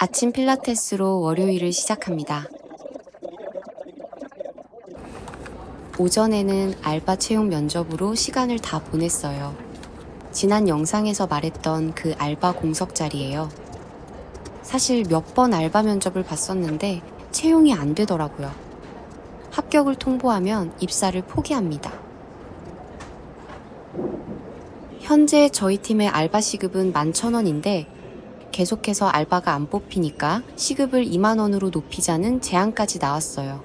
아침 필라테스로 월요일을 시작합니다. 오전에는 알바 채용 면접으로 시간을 다 보냈어요. 지난 영상에서 말했던 그 알바 공석 자리예요. 사실 몇 번 알바 면접을 봤었는데 채용이 안 되더라고요. 합격을 통보하면 입사를 포기합니다. 현재 저희 팀의 알바 시급은 11,000원인데 계속해서 알바가 안 뽑히니까 시급을 2만 원으로 높이자는 제안까지 나왔어요.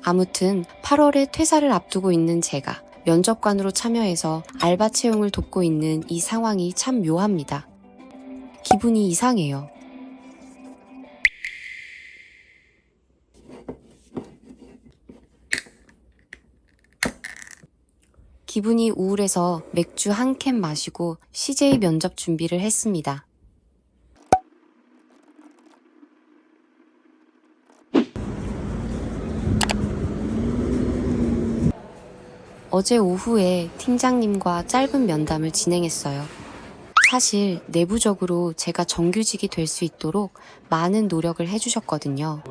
아무튼 8월에 퇴사를 앞두고 있는 제가 면접관으로 참여해서 알바 채용을 돕고 있는 이 상황이 참 묘합니다. 기분이 이상해요. 기분이 우울해서 맥주 한 캔 마시고 CJ 면접 준비를 했습니다. 어제 오후에 팀장님과 짧은 면담을 진행했어요. 사실 내부적으로 제가 정규직이 될 수 있도록 많은 노력을 해주셨거든요.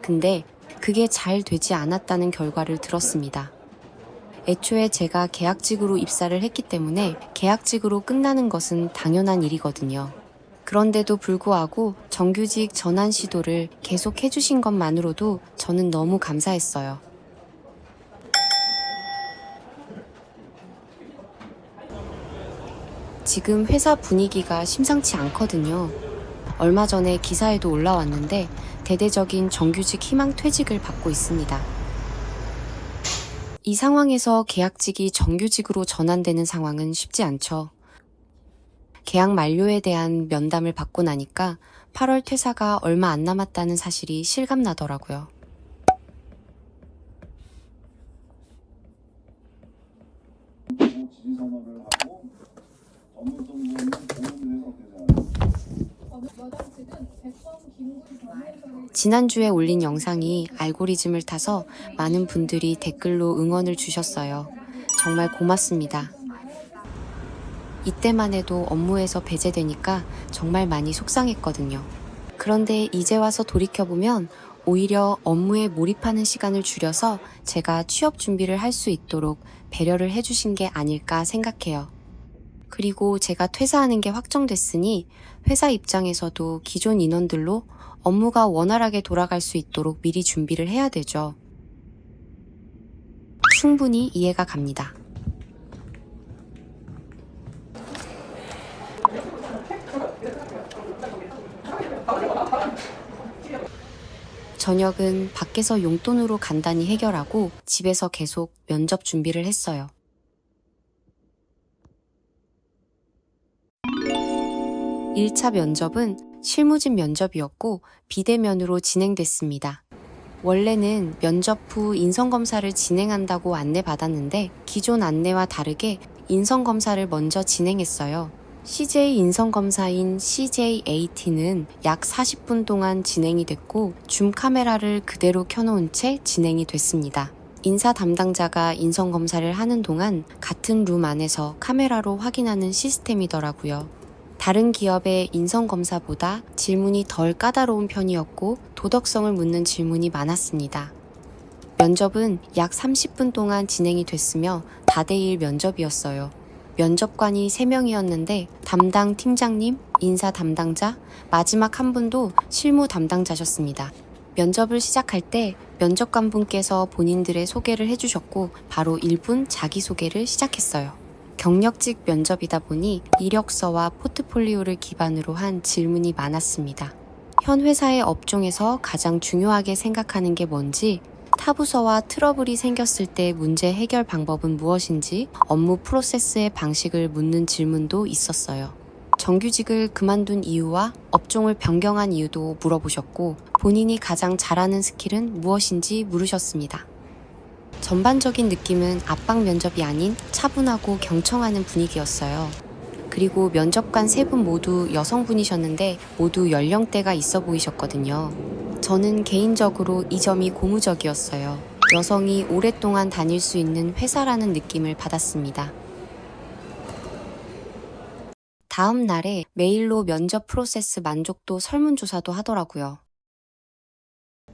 근데 그게 잘 되지 않았다는 결과를 들었습니다. 애초에 제가 계약직으로 입사를 했기 때문에 계약직으로 끝나는 것은 당연한 일이거든요. 그런데도 불구하고 정규직 전환 시도를 계속 해주신 것만으로도 저는 너무 감사했어요. 지금 회사 분위기가 심상치 않거든요. 얼마 전에 기사에도 올라왔는데 대대적인 정규직 희망 퇴직을 받고 있습니다. 이 상황에서 계약직이 정규직으로 전환되는 상황은 쉽지 않죠. 계약 만료에 대한 면담을 받고 나니까 8월 퇴사가 얼마 안 남았다는 사실이 실감나더라고요. 지난주에 올린 영상이 알고리즘을 타서 많은 분들이 댓글로 응원을 주셨어요. 정말 고맙습니다. 이때만 해도 업무에서 배제되니까 정말 많이 속상했거든요. 그런데 이제 와서 돌이켜보면 오히려 업무에 몰입하는 시간을 줄여서 제가 취업 준비를 할 수 있도록 배려를 해주신 게 아닐까 생각해요. 그리고 제가 퇴사하는 게 확정됐으니 회사 입장에서도 기존 인원들로 업무가 원활하게 돌아갈 수 있도록 미리 준비를 해야 되죠. 충분히 이해가 갑니다. 저녁은 밖에서 용돈으로 간단히 해결하고 집에서 계속 면접 준비를 했어요. (1차) 면접은 실무진 면접이었고 비대면으로 진행됐습니다. 원래는 면접 후 인성검사를 진행한다고 안내받았는데 기존 안내와 다르게 인성검사를 먼저 진행했어요. CJ 인성검사인 CJAT는 약 40분 동안 진행이 됐고 줌 카메라를 그대로 켜놓은 채 진행이 됐습니다. 인사 담당자가 인성검사를 하는 동안 같은 룸 안에서 카메라로 확인하는 시스템이더라고요. 다른 기업의 인성검사보다 질문이 덜 까다로운 편이었고 도덕성을 묻는 질문이 많았습니다. 면접은 약 30분 동안 진행이 됐으며 다대일 면접이었어요. 면접관이 3명이었는데 담당 팀장님, 인사 담당자, 마지막 한 분도 실무 담당자셨습니다. 면접을 시작할 때 면접관분께서 본인들의 소개를 해주셨고 바로 1분 자기소개를 시작했어요. 경력직 면접이다 보니 이력서와 포트폴리오를 기반으로 한 질문이 많았습니다. 현 회사의 업종에서 가장 중요하게 생각하는 게 뭔지, 타 부서와 트러블이 생겼을 때 문제 해결 방법은 무엇인지, 업무 프로세스의 방식을 묻는 질문도 있었어요. 정규직을 그만둔 이유와 업종을 변경한 이유도 물어보셨고, 본인이 가장 잘하는 스킬은 무엇인지 물으셨습니다. 전반적인 느낌은 압박 면접이 아닌 차분하고 경청하는 분위기였어요. 그리고 면접관 세 분 모두 여성분이셨는데 모두 연령대가 있어 보이셨거든요. 저는 개인적으로 이 점이 고무적이었어요. 여성이 오랫동안 다닐 수 있는 회사라는 느낌을 받았습니다. 다음 날에 메일로 면접 프로세스 만족도 설문조사도 하더라고요.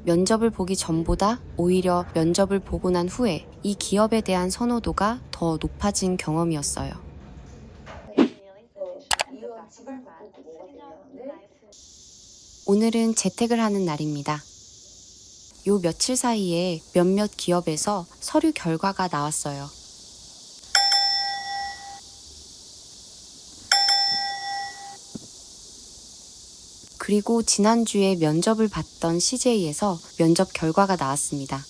면접을 보기 전보다 오히려 면접을 보고 난 후에 이 기업에 대한 선호도가 더 높아진 경험이었어요. 오늘은 재택을 하는 날입니다. 요 며칠 사이에 몇몇 기업에서 서류 결과가 나왔어요. 그리고 지난주에 면접을 봤던 CJ에서 면접 결과가 나왔습니다.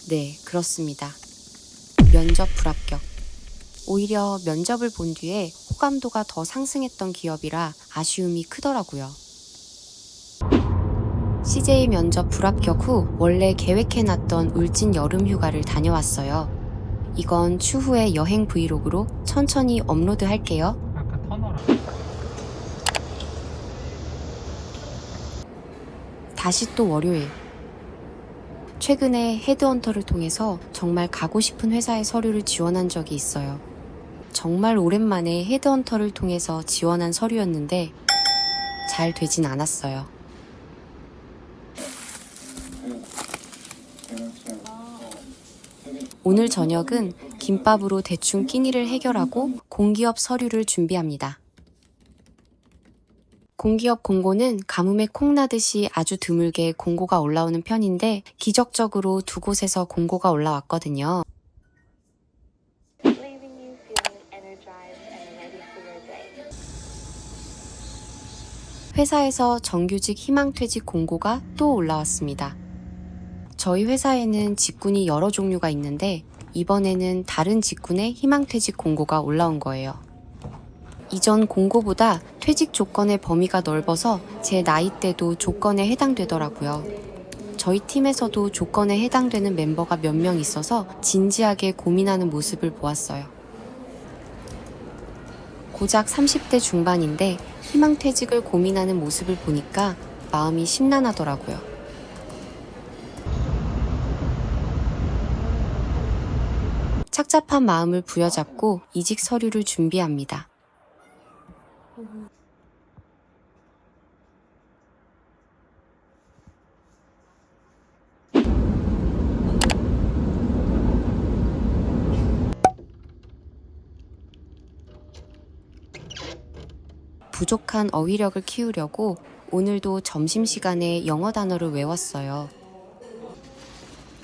네, 그렇습니다. 면접 불합격. 오히려 면접을 본 뒤에 호감도가 더 상승했던 기업이라 아쉬움이 크더라고요. CJ 면접 불합격 후 원래 계획해놨던 울진 여름 휴가를 다녀왔어요. 이건 추후에 여행 브이로그로 천천히 업로드 할게요. 다시 또 월요일. 최근에 헤드헌터를 통해서 정말 가고 싶은 회사의 서류를 지원한 적이 있어요. 정말 오랜만에 헤드헌터를 통해서 지원한 서류였는데 잘 되진 않았어요. 오늘 저녁은 김밥으로 대충 끼니를 해결하고 공기업 서류를 준비합니다. 공기업 공고는 가뭄에 콩나듯이 아주 드물게 공고가 올라오는 편인데 기적적으로 두 곳에서 공고가 올라왔거든요. 회사에서 정규직 희망퇴직 공고가 또 올라왔습니다. 저희 회사에는 직군이 여러 종류가 있는데 이번에는 다른 직군의 희망퇴직 공고가 올라온 거예요. 이전 공고보다 퇴직 조건의 범위가 넓어서 제 나이대도 조건에 해당되더라고요. 저희 팀에서도 조건에 해당되는 멤버가 몇 명 있어서 진지하게 고민하는 모습을 보았어요. 고작 30대 중반인데 희망퇴직을 고민하는 모습을 보니까 마음이 심란하더라고요. 착잡한 마음을 부여잡고 이직 서류를 준비합니다. 부족한 어휘력을 키우려고 오늘도 점심시간에 영어 단어를 외웠어요.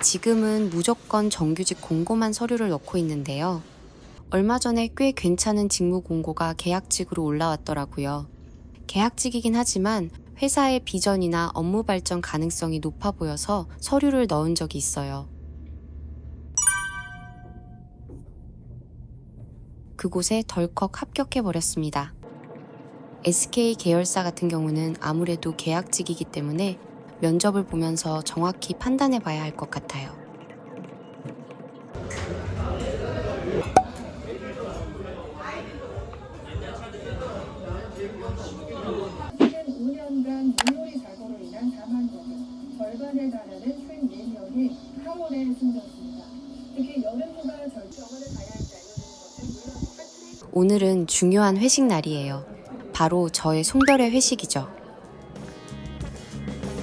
지금은 무조건 정규직 공고만 서류를 넣고 있는데요. 얼마 전에 꽤 괜찮은 직무 공고가 계약직으로 올라왔더라고요. 계약직이긴 하지만 회사의 비전이나 업무 발전 가능성이 높아 보여서 서류를 넣은 적이 있어요. 그곳에 덜컥 합격해버렸습니다. SK 계열사 같은 경우는 아무래도 계약직이기 때문에 면접을 보면서 정확히 판단해 봐야 할 것 같아요. 최근 5년간 물놀이 사고로 인한 사망자는 절반에 달하는 34명이 4월에 숨졌습니다. 특히 여름휴가 병원을 가야 할지 알려주는 것은 오늘은 중요한 회식 날이에요. 바로 저의 송별회 회식이죠.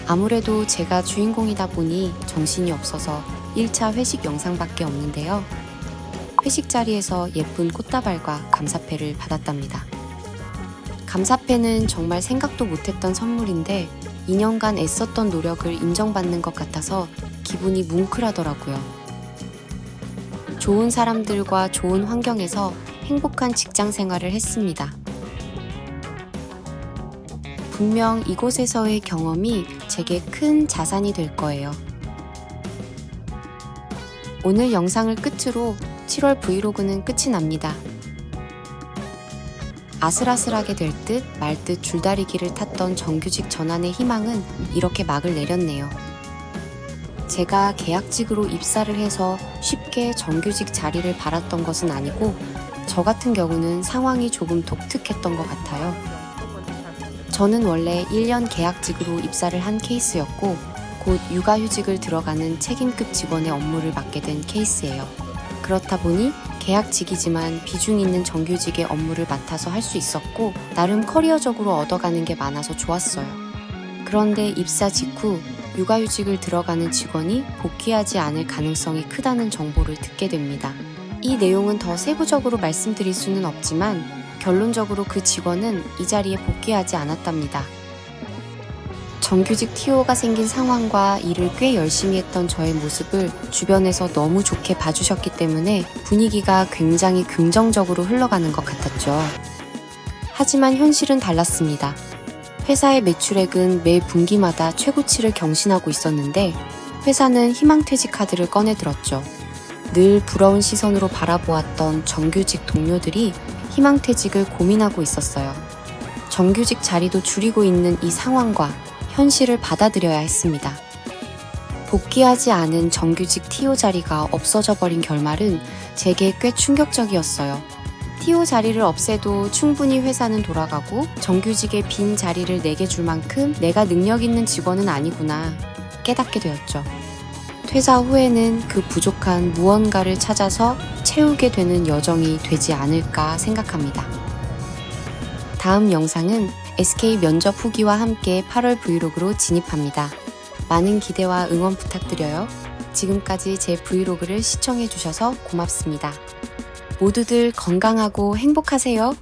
아무래도 제가 주인공이다 보니 정신이 없어서 1차 회식 영상밖에 없는데요. 회식 자리에서 예쁜 꽃다발과 감사패를 받았답니다. 감사패는 정말 생각도 못했던 선물인데 2년간 애썼던 노력을 인정받는 것 같아서 기분이 뭉클하더라고요. 좋은 사람들과 좋은 환경에서 행복한 직장 생활을 했습니다. 분명 이곳에서의 경험이 제게 큰 자산이 될 거예요. 오늘 영상을 끝으로 7월 브이로그는 끝이 납니다. 아슬아슬하게 될 듯 말 듯 줄다리기를 탔던 정규직 전환의 희망은 이렇게 막을 내렸네요. 제가 계약직으로 입사를 해서 쉽게 정규직 자리를 바랐던 것은 아니고 저 같은 경우는 상황이 조금 독특했던 것 같아요. 저는 원래 1년 계약직으로 입사를 한 케이스였고 곧 육아휴직을 들어가는 책임급 직원의 업무를 맡게 된 케이스예요. 그렇다 보니 계약직이지만 비중 있는 정규직의 업무를 맡아서 할 수 있었고 나름 커리어적으로 얻어가는 게 많아서 좋았어요. 그런데 입사 직후 육아휴직을 들어가는 직원이 복귀하지 않을 가능성이 크다는 정보를 듣게 됩니다. 이 내용은 더 세부적으로 말씀드릴 수는 없지만 결론적으로 그 직원은 이 자리에 복귀하지 않았답니다. 정규직 TO가 생긴 상황과 일을 꽤 열심히 했던 저의 모습을 주변에서 너무 좋게 봐주셨기 때문에 분위기가 굉장히 긍정적으로 흘러가는 것 같았죠. 하지만 현실은 달랐습니다. 회사의 매출액은 매 분기마다 최고치를 경신하고 있었는데 회사는 희망퇴직 카드를 꺼내 들었죠. 늘 부러운 시선으로 바라보았던 정규직 동료들이 희망퇴직을 고민하고 있었어요. 정규직 자리도 줄이고 있는 이 상황과 현실을 받아들여야 했습니다. 복귀하지 않은 정규직 TO 자리가 없어져 버린 결말은 제게 꽤 충격적이었어요. TO 자리를 없애도 충분히 회사는 돌아가고 정규직의 빈 자리를 내게 줄 만큼 내가 능력 있는 직원은 아니구나 깨닫게 되었죠. 퇴사 후에는 그 부족한 무언가를 찾아서 채우게 되는 여정이 되지 않을까 생각합니다. 다음 영상은 SK 면접 후기와 함께 8월 브이로그로 진입합니다. 많은 기대와 응원 부탁드려요. 지금까지 제 브이로그를 시청해주셔서 고맙습니다. 모두들 건강하고 행복하세요.